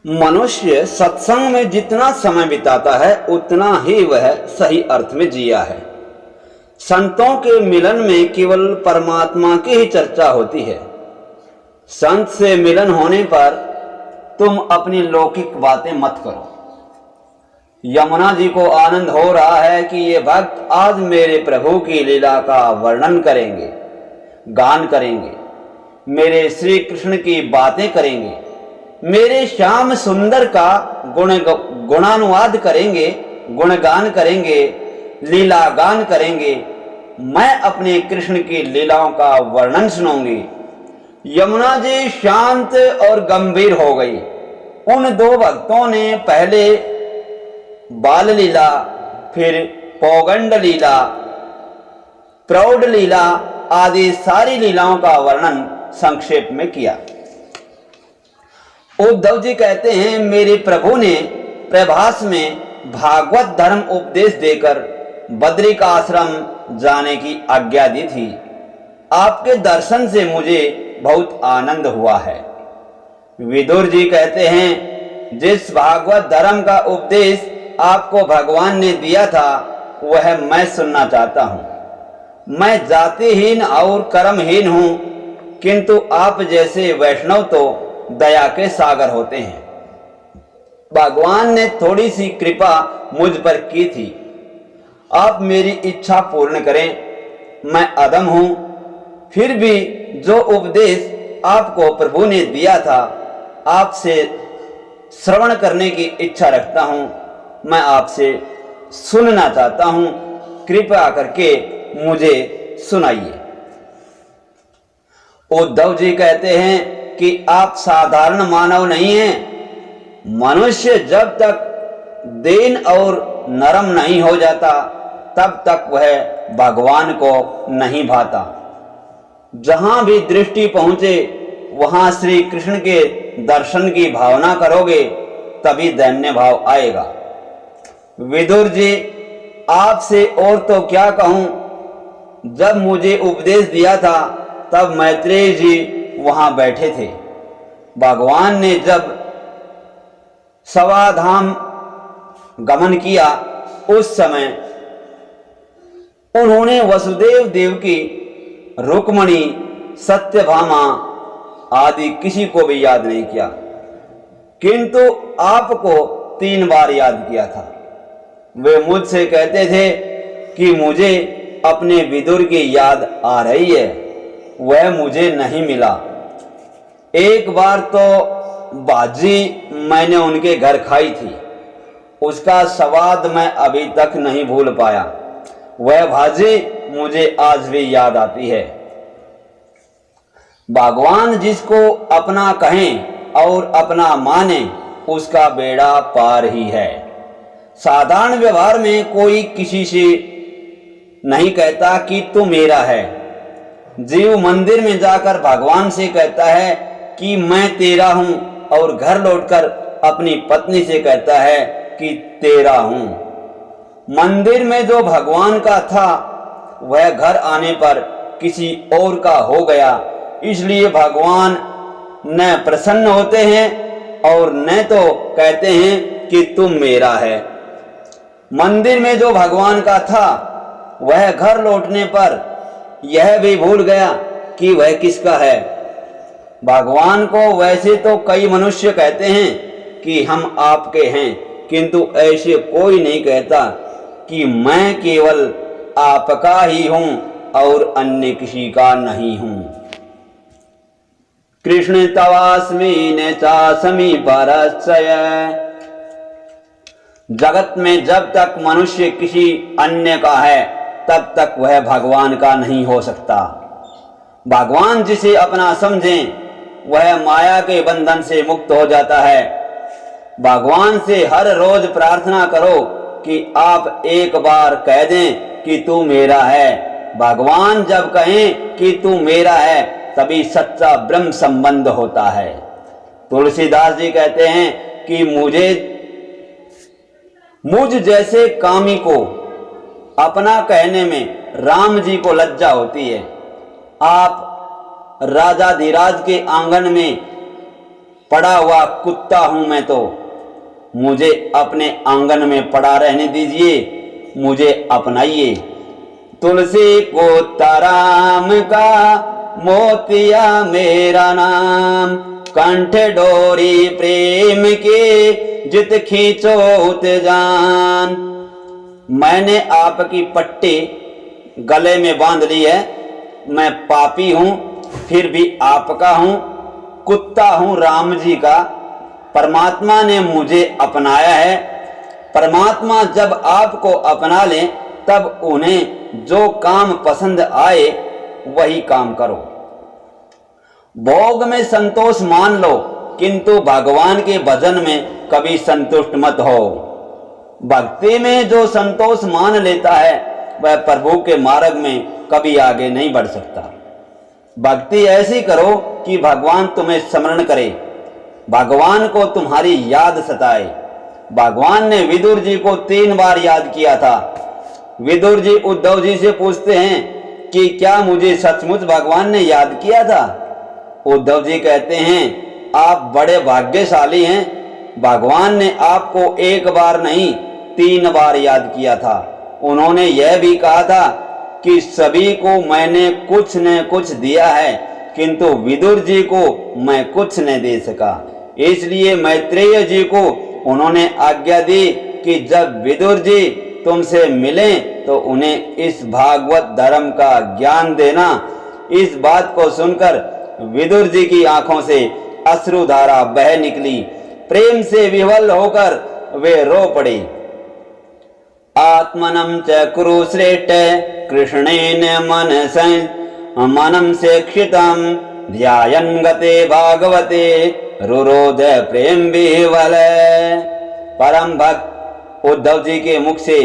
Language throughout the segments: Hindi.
मनुष्य सत्संग में जितना समय बिताता है उतना ही वह सही अर्थ में जिया है। संतों के मिलन में केवल परमात्मा की ही चर्चा होती है। संत से मिलन होने पर तुम अपनी लौकिक बातें मत करो। यमुना जी को आनंद हो रहा है कि ये भक्त आज मेरे प्रभु की लीला का वर्णन करेंगे, गान करेंगे, मेरे श्री कृष्ण की बातें करेंगे, मेरे श्याम सुंदर का गुणानुवाद करेंगे, गुणगान करेंगे, लीला गान करेंगे। मैं अपने कृष्ण की लीलाओं का वर्णन सुनाऊंगी। यमुना जी शांत और गंभीर हो गई। उन दो भक्तों ने पहले बाल लीला, फिर पौगंड लीला, प्रौढ़ लीला आदि सारी लीलाओं का वर्णन संक्षेप में किया। उद्धव जी कहते हैं, मेरे प्रभु ने प्रभास में भागवत धर्म उपदेश देकर बद्रिक आश्रम जाने की आज्ञा दी थी। आपके दर्शन से मुझे बहुत आनंद हुआ है। विदुर जी कहते हैं, जिस भागवत धर्म का उपदेश आपको भगवान ने दिया था वह मैं सुनना चाहता हूँ। मैं जातिहीन और कर्महीन हूँ, किंतु आप जैसे वैष्णव तो दया के सागर होते हैं। भगवान ने थोड़ी सी कृपा मुझ पर की थी। आप मेरी इच्छा पूर्ण करें। मैं अधम हूं, फिर भी जो उपदेश आपको प्रभु ने दिया था आपसे श्रवण करने की इच्छा रखता हूं। मैं आपसे सुनना चाहता हूं, कृपया करके मुझे सुनाइए। उद्धव जी कहते हैं कि आप साधारण मानव नहीं हैं। मनुष्य जब तक दीन और नरम नहीं हो जाता तब तक वह भगवान को नहीं भाता। जहां भी दृष्टि पहुंचे वहां श्री कृष्ण के दर्शन की भावना करोगे तभी दैन्य भाव आएगा। विदुर जी, आपसे और तो क्या कहूं, जब मुझे उपदेश दिया था तब मैत्रेय जी वहां बैठे थे। भगवान ने जब सवाधाम गमन किया उस समय उन्होंने वसुदेव देवकी, रुक्मणी, सत्यभामा आदि किसी को भी याद नहीं किया, किंतु आपको 3 बार याद किया था। वे मुझसे कहते थे कि मुझे अपने विदुर की याद आ रही है, वह मुझे नहीं मिला। एक बार तो बाजी मैंने उनके घर खाई थी, उसका स्वाद मैं अभी तक नहीं भूल पाया। वह भाजी मुझे आज भी याद आती है। भगवान जिसको अपना कहें और अपना माने उसका बेड़ा पार ही है। साधारण व्यवहार में कोई किसी से नहीं कहता कि तू मेरा है। जीव मंदिर में जाकर भगवान से कहता है कि मैं तेरा हूं और घर लौटकर अपनी पत्नी से कहता है कि तेरा हूं। मंदिर में जो भगवान का था वह घर आने पर किसी और का हो गया, इसलिए भगवान न प्रसन्न होते हैं और न तो कहते हैं कि तुम मेरा है। मंदिर में जो भगवान का था वह घर लौटने पर यह भी भूल गया कि वह किसका है। भगवान को वैसे तो कई मनुष्य कहते हैं कि हम आपके हैं, किंतु ऐसे कोई नहीं कहता कि मैं केवल आपका ही हूं और अन्य किसी का नहीं हूं। कृष्ण तवास्मि न चास्मि परस्य। जगत में जब तक मनुष्य किसी अन्य का है तब तक वह भगवान का नहीं हो सकता। भगवान जिसे अपना समझें वह माया के बंधन से मुक्त हो जाता है। भगवान से हर रोज प्रार्थना करो कि आप एक बार कह दें कि तू मेरा है। भगवान जब कहें कि तू मेरा है तभी सच्चा ब्रह्म संबंध होता है। तुलसीदास जी कहते हैं कि मुझ जैसे कामी को अपना कहने में राम जी को लज्जा होती है। आप राजाधिराज के आंगन में पड़ा हुआ कुत्ता हूं मैं तो, मुझे अपने आंगन में पड़ा रहने दीजिए, मुझे अपनाइए। तुलसी को ताराम का मोतिया मेरा नाम, कंठ डोरी प्रेम के जित खींचो उत जान। मैंने आपकी पट्टी गले में बांध ली है, मैं पापी हूं फिर भी आपका हूं, कुत्ता हूं राम जी का। परमात्मा ने मुझे अपनाया है। परमात्मा जब आपको अपना लें तब उन्हें जो काम पसंद आए वही काम करो। भोग में संतोष मान लो, किंतु भगवान के भजन में कभी संतुष्ट मत हो। भक्ति में जो संतोष मान लेता है वह प्रभु के मार्ग में कभी आगे नहीं बढ़ सकता। भक्ति ऐसी करो कि भगवान तुम्हें स्मरण करे, भगवान को तुम्हारी याद सताए। भगवान ने विदुर जी को 3 बार याद किया था। विदुर जी उद्धव जी से पूछते हैं कि क्या मुझे सचमुच भगवान ने याद किया था? उद्धव जी कहते हैं आप बड़े भाग्यशाली हैं, भगवान ने आपको 1 बार नहीं 3 बार याद किया था। उन्होंने यह भी कहा था कि सभी को मैंने कुछ न कुछ दिया है, किंतु विदुर जी को मैं कुछ न दे सका। इसलिए मैत्रेय जी को उन्होंने आज्ञा दी कि जब विदुर जी तुमसे मिलें तो उन्हें इस भागवत धर्म का ज्ञान देना। इस बात को सुनकर विदुर जी की आंखों से अश्रुधारा बह निकली। प्रेम से विह्वल होकर वे रो पड़े। आत्मनं च कुरु श्रेष्ठ कृष्णेन मनम शिक्षितं, ध्यायन् गते भागवते रुरोध प्रेम विह्वल। परम भक्त उद्धव जी के मुख से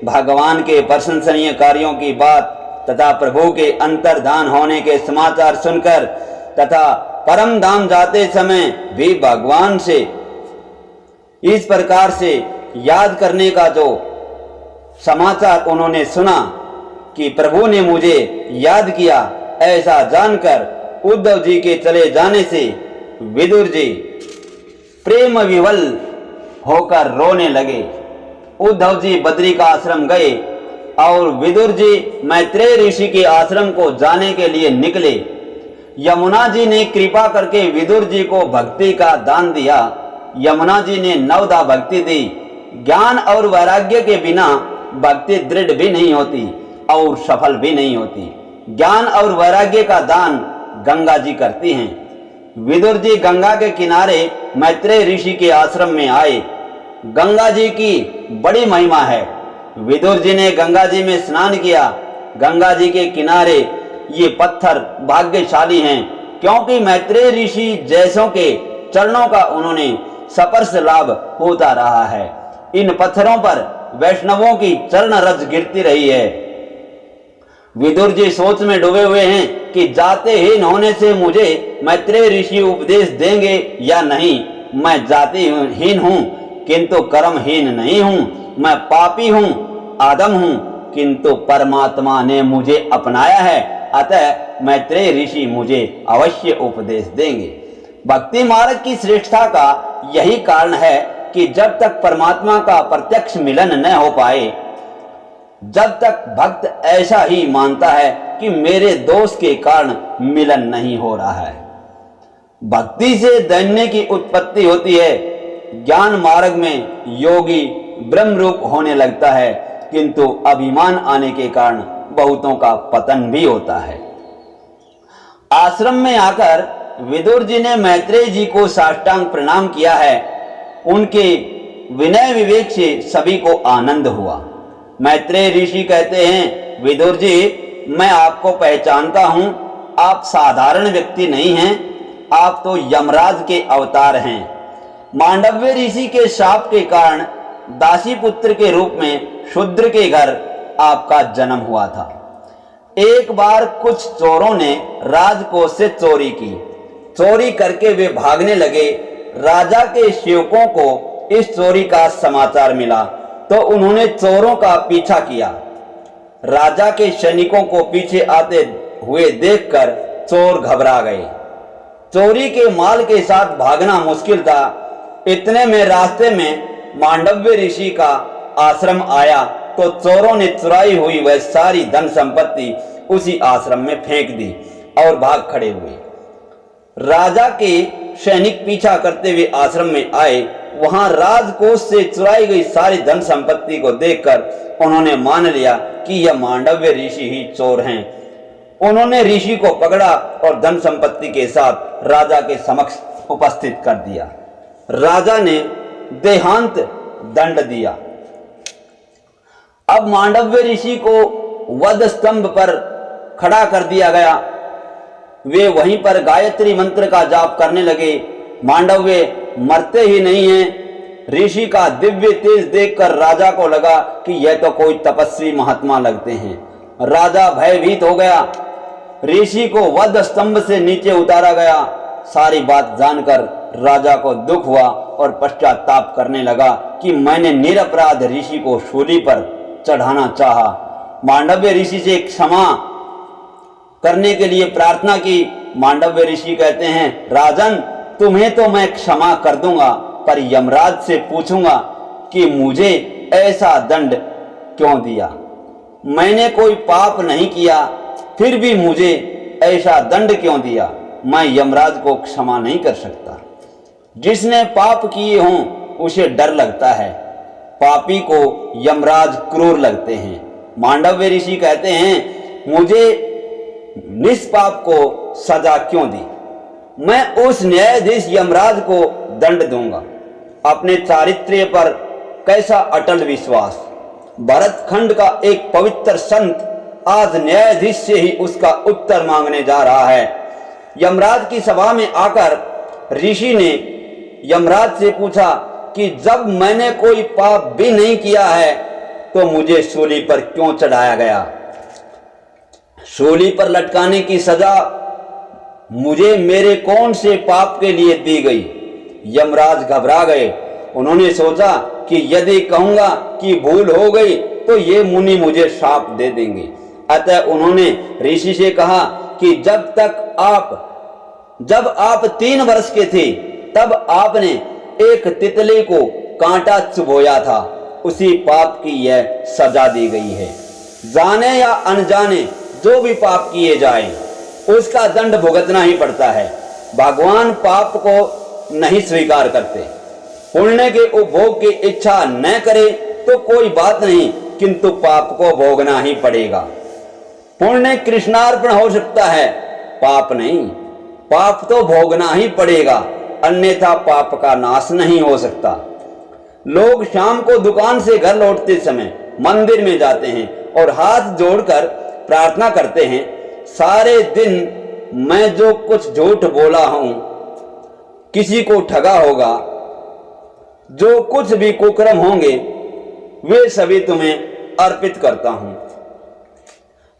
भगवान के प्रशंसनीय कार्यों की बात तथा प्रभु के अंतर्धान होने के समाचार सुनकर तथा परम धाम जाते समय भी भगवान से इस प्रकार से याद करने का जो समाचार उन्होंने सुना कि प्रभु ने मुझे याद किया, ऐसा जानकर उद्धव जी के चले जाने से विदुर जी प्रेम विवल होकर रोने लगे। उद्धव जी बद्री का आश्रम गए और विदुर जी मैत्रेय ऋषि के आश्रम को जाने के लिए निकले। यमुना जी ने कृपा करके विदुर जी को भक्ति का दान दिया। यमुना जी ने नवदा भक्ति दी। ज्ञान और वैराग्य के बिना भक्ति दृढ़ भी नहीं होती और सफल भी नहीं होती। ज्ञान और वैराग्य का दान गंगा जी करती हैं। विदुर जी गंगा के किनारे मैत्रेय ऋषि के आश्रम में आए। गंगा जी की बड़ी महिमा है। विदुर जी ने गंगा जी में स्नान किया। गंगा जी के किनारे ये पत्थर भाग्यशाली हैं, क्योंकि मैत्रेय ऋषि जैसों के चरणों का उन्होंने स्पर्श लाभ होता रहा है। इन पत्थरों पर वैष्णवों की चरण रज गिरती रही है। विदुर जी सोच में डूबे हुए हैं कि जाते हीन होने से मुझे मैत्रेय ऋषि उपदेश देंगे या नहीं। मैं जाति हीन हूं किंतु कर्महीन नहीं हूं। मैं पापी हूं, आदम हूं, किंतु परमात्मा ने मुझे अपनाया है, अतः मैत्रेय ऋषि मुझे अवश्य उपदेश देंगे। भक्ति मार्ग की श्रेष्ठता का यही कारण है कि जब तक परमात्मा का प्रत्यक्ष मिलन न हो पाए, जब तक भक्त ऐसा ही मानता है कि मेरे दोष के कारण मिलन नहीं हो रहा है। भक्ति से दैन्य की उत्पत्ति होती है। ज्ञान मार्ग में योगी ब्रह्म रूप होने लगता है, किंतु अभिमान आने के कारण बहुतों का पतन भी होता है। आश्रम में आकर विदुर जी ने मैत्रेय जी को साष्टांग प्रणाम किया है। उनके विनय विवेक से सभी को आनंद हुआ। मैत्रेय ऋषि कहते हैं, विदुर जी मैं आपको पहचानता हूं। आप साधारण व्यक्ति नहीं हैं, आप तो यमराज के अवतार हैं। मांडव्य ऋषि के शाप के कारण दासी पुत्र के रूप में शूद्र के घर आपका जन्म हुआ था। एक बार कुछ चोरों ने राजकोष से चोरी की। चोरी करके वे भागने लगे। राजा के सेवकों को इस चोरी का समाचार मिला तो उन्होंने चोरों का पीछा किया। राजा के सैनिकों को पीछे आते हुए देखकर चोर घबरा गए। चोरी के माल के साथ भागना मुश्किल था। इतने में रास्ते में मांडव्य ऋषि का आश्रम आया तो चोरों ने चुराई हुई वह सारी धन संपत्ति उसी आश्रम में फेंक दी और भाग खड़े हुए। राजा के सैनिक पीछा करते हुए आश्रम में आए। वहां राजकोष से चुराई गई सारी धन संपत्ति को देखकर उन्होंने मान लिया कि यह मांडव्य ऋषि ही चोर हैं। उन्होंने ऋषि को पकड़ा और धन संपत्ति के साथ राजा के समक्ष उपस्थित कर दिया। राजा ने देहांत दंड दिया। अब मांडव्य ऋषि को वध स्तंभ पर खड़ा कर दिया गया। वे वहीं पर गायत्री मंत्र का जाप करने लगे। मांडव्य मरते ही नहीं हैं। ऋषि का दिव्य तेज देखकर राजा को लगा कि यह तो कोई तपस्वी महात्मा लगते हैं। राजा भयभीत हो गया। ऋषि को वध स्तंभ से नीचे उतारा गया। सारी बात जानकर राजा को दुख हुआ और पश्चाताप करने लगा कि मैंने निरपराध ऋषि को शूली पर चढ़ाना चाहा। मांडव्य ऋषि से क्षमा करने के लिए प्रार्थना की। मांडव्य ऋषि कहते हैं, राजन, तुम्हें तो मैं क्षमा कर दूंगा, पर यमराज से पूछूंगा कि मुझे ऐसा दंड क्यों दिया। मैंने कोई पाप नहीं किया, फिर भी मुझे ऐसा दंड क्यों दिया। मैं यमराज को क्षमा नहीं कर सकता। जिसने पाप किए हों उसे डर लगता है, पापी को यमराज क्रूर लगते हैं। मांडव्य ऋषि कहते हैं, मुझे निष्पाप को सजा क्यों दी। मैं उस न्यायाधीश यमराज को दंड दूंगा। अपने चारित्र्य पर कैसा अटल विश्वास। भरतखंड का एक पवित्र संत आज न्यायाधीश से ही उसका उत्तर मांगने जा रहा है। यमराज की सभा में आकर ऋषि ने यमराज से पूछा कि जब मैंने कोई पाप भी नहीं किया है तो मुझे सूली पर क्यों चढ़ाया गया। सूली पर लटकाने की सजा मुझे मेरे कौन से पाप के लिए दी गई। यमराज घबरा गए। उन्होंने सोचा कि यदि कहूंगा कि भूल हो गई तो ये मुनि मुझे शाप दे देंगे। अतः उन्होंने ऋषि से कहा कि जब आप 3 वर्ष के थे तब आपने एक तितली को कांटा चुभोया था। उसी पाप की यह सजा दी गई है। जाने या अनजाने जो भी पाप किए जाए उसका दंड भुगतना ही पड़ता है। भगवान पाप को नहीं स्वीकार करते। पुण्य के उपभोग की इच्छा न करे तो कोई बात नहीं, किंतु पाप को भोगना ही पड़ेगा। पुण्य कृष्णार्पण हो सकता है, पाप नहीं। पाप तो भोगना ही पड़ेगा, अन्यथा पाप का नाश नहीं हो सकता। लोग शाम को दुकान से घर लौटते समय मंदिर में जाते हैं और हाथ जोड़कर प्रार्थना करते हैं, सारे दिन मैं जो कुछ झूठ बोला हूं, किसी को ठगा होगा, जो कुछ भी कुकर्म होंगे, वे सभी तुम्हें अर्पित करता हूं।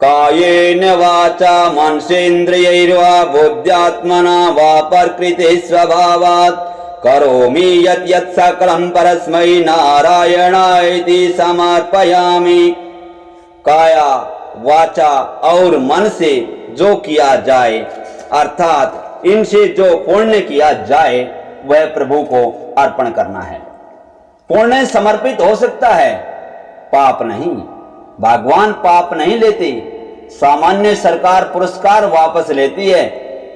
कायेन वाचा मनसेन्द्रियैर्वा बुद्ध्यात्मना वा प्रकृते स्वभावात् करोमि यत् यत् सकलं परस्मै नारायणायति समर्पयामि। काया, वाचा और मन से जो किया जाए, अर्थात इनसे जो पुण्य किया जाए, वह प्रभु को अर्पण करना है। पुण्य समर्पित हो सकता है, पाप नहीं। भगवान पाप नहीं लेते। सामान्य सरकार पुरस्कार वापस लेती है,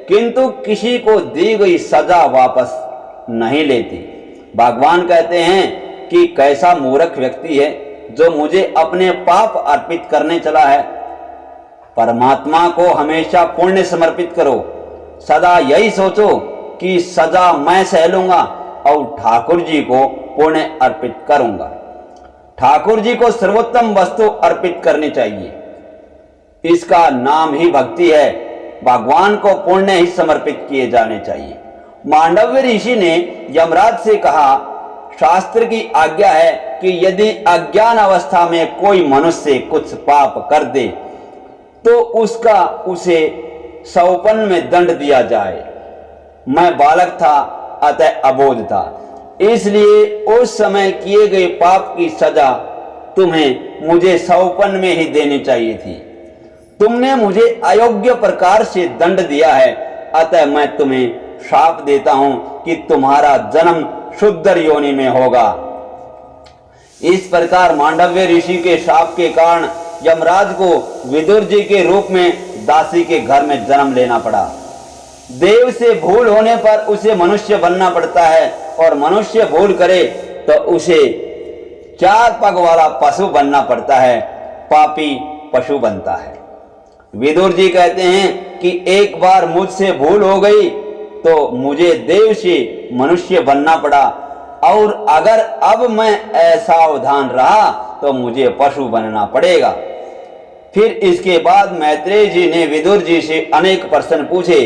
किंतु किसी को दी गई सजा वापस नहीं लेती। भगवान कहते हैं कि कैसा मूर्ख व्यक्ति है जो मुझे अपने पाप अर्पित करने चला है। परमात्मा को हमेशा पुण्य समर्पित करो। सदा यही सोचो कि सजा मैं सह लूंगा और ठाकुर जी को पुण्य अर्पित करूंगा। ठाकुर जी को सर्वोत्तम वस्तु अर्पित करनी चाहिए। इसका नाम ही भक्ति है। भगवान को पुण्य ही समर्पित किए जाने चाहिए। मांडव्य ऋषि ने यमराज से कहा, शास्त्र की आज्ञा है कि यदि अज्ञान अवस्था में कोई मनुष्य कुछ पाप कर दे तो उसका उसे सौपन में दंड दिया जाए। मैं बालक था, अतः अबोध था, इसलिए उस समय किए गए पाप की सजा तुम्हें मुझे सौपन में ही देनी चाहिए थी। तुमने मुझे अयोग्य प्रकार से दंड दिया है, अतः मैं तुम्हें शाप देता हूं कि तुम्हारा जन्म शूद्र योनि में होगा। इस प्रकार मांडव्य ऋषि के शाप के कारण यमराज को विदुर जी के रूप में दासी के घर में जन्म लेना पड़ा। देव से भूल होने पर उसे मनुष्य बनना पड़ता है और मनुष्य भूल करे तो उसे 4 पग वाला पशु बनना पड़ता है, पापी पशु बनता है। विदुर जी कहते हैं कि एक बार मुझसे भूल हो गई तो मुझे देव से मनुष्य बनना पड़ा, और अगर अब मैं असावधान रहा तो मुझे पशु बनना पड़ेगा। फिर इसके बाद मैत्रेय जी ने विदुर जी से अनेक प्रश्न पूछे।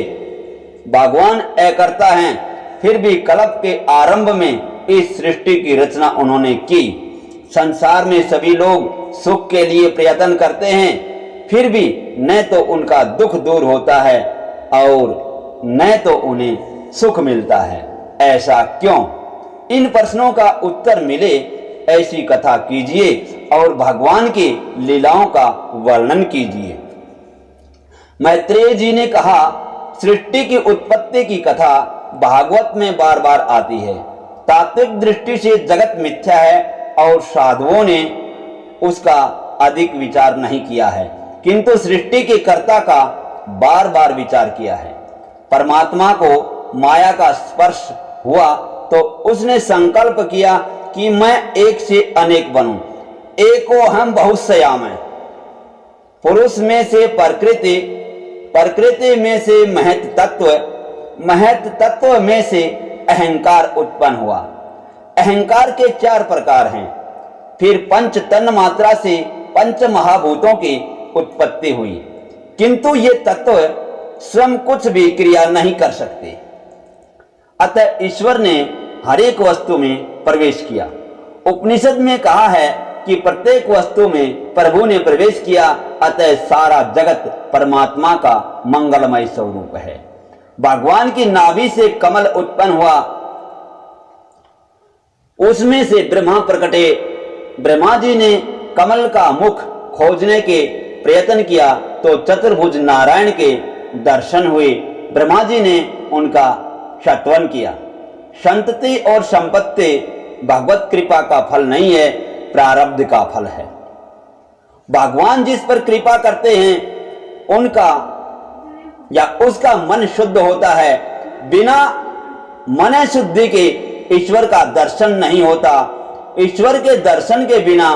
भगवान अकर्ता हैं, फिर भी कल्प के आरंभ में इस सृष्टि की रचना उन्होंने की। संसार में सभी लोग सुख के लिए प्रयत्न करते हैं, फिर भी न तो उनका दुख दूर होता है और न तो उन्हें सुख मिलता है। ऐसा क्यों? इन प्रश्नों का उत्तर मिले ऐसी कथा कीजिए और भगवान की लीलाओं का वर्णन कीजिए। मैत्रेय जी ने कहा, सृष्टि की उत्पत्ति की कथा भागवत में बार बार आती है। तात्विक दृष्टि से जगत मिथ्या है और साधुओं ने उसका अधिक विचार नहीं किया है, किंतु सृष्टि के कर्ता का बार बार विचार किया है। परमात्मा को माया का स्पर्श हुआ तो उसने संकल्प किया कि मैं एक से अनेक बनूं, एको हम बहुसयाम है। पुरुष में से प्रकृति, प्रकृति में से महत तत्व, महत तत्व में से अहंकार उत्पन्न हुआ। अहंकार के 4 प्रकार हैं। फिर पंच तन मात्रा से पंच महाभूतों की उत्पत्ति हुई, किंतु ये तत्व स्वयं कुछ भी क्रिया नहीं कर सकते। अतः ईश्वर ने हर एक वस्तु में प्रवेश किया। उपनिषद में कहा है कि प्रत्येक वस्तु में प्रभु ने प्रवेश किया, अतः सारा जगत परमात्मा का मंगलमय स्वरूप है। भगवान की नाभि से कमल उत्पन्न हुआ, उसमें से ब्रह्मा प्रकटे। ब्रह्मा जी ने कमल का मुख खोजने के प्रयत्न किया तो चतुर्भुज नारायण के दर्शन हुए। ब्रह्मा जी ने उनका स्तवन किया। संतति और संपत्ति भगवत कृपा का फल नहीं है, प्रारब्ध का फल है। भगवान जिस पर कृपा करते हैं उनका या उसका मन शुद्ध होता है। बिना मन शुद्धि के ईश्वर का दर्शन नहीं होता। ईश्वर के दर्शन के बिना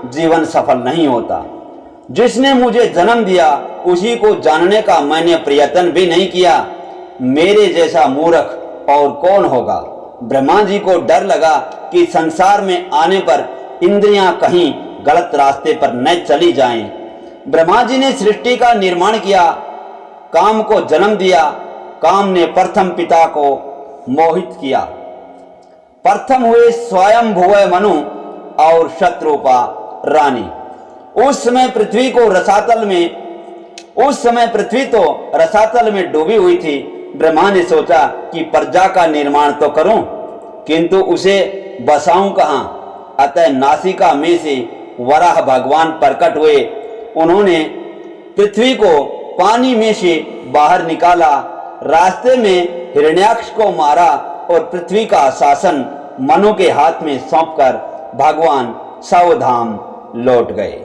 जीवन सफल नहीं होता। जिसने मुझे जन्म दिया उसी को जानने का मैंने प्रयत्न भी नहीं किया। मेरे जैसा मूर्ख और कौन होगा। ब्रह्मा जी को डर लगा कि संसार में आने पर इंद्रियां कहीं गलत रास्ते पर न चली जाएं। ब्रह्मा जी ने सृष्टि का निर्माण किया, काम को जन्म दिया। काम ने प्रथम पिता को मोहित किया। प्रथम हुए स्वयं भुवय मनु और शत्रुपा रानी। उस समय पृथ्वी तो रसातल में डूबी हुई थी। ब्रह्मा ने सोचा कि प्रजा का निर्माण तो करूं, किंतु उसे बसाऊं कहां। अतः नासिका में से वराह भगवान प्रकट हुए। उन्होंने पृथ्वी को पानी में से बाहर निकाला। रास्ते में हिरण्याक्ष को मारा और पृथ्वी का शासन मनु के हाथ में सौंपकर भगवान सावधाम लौट गए।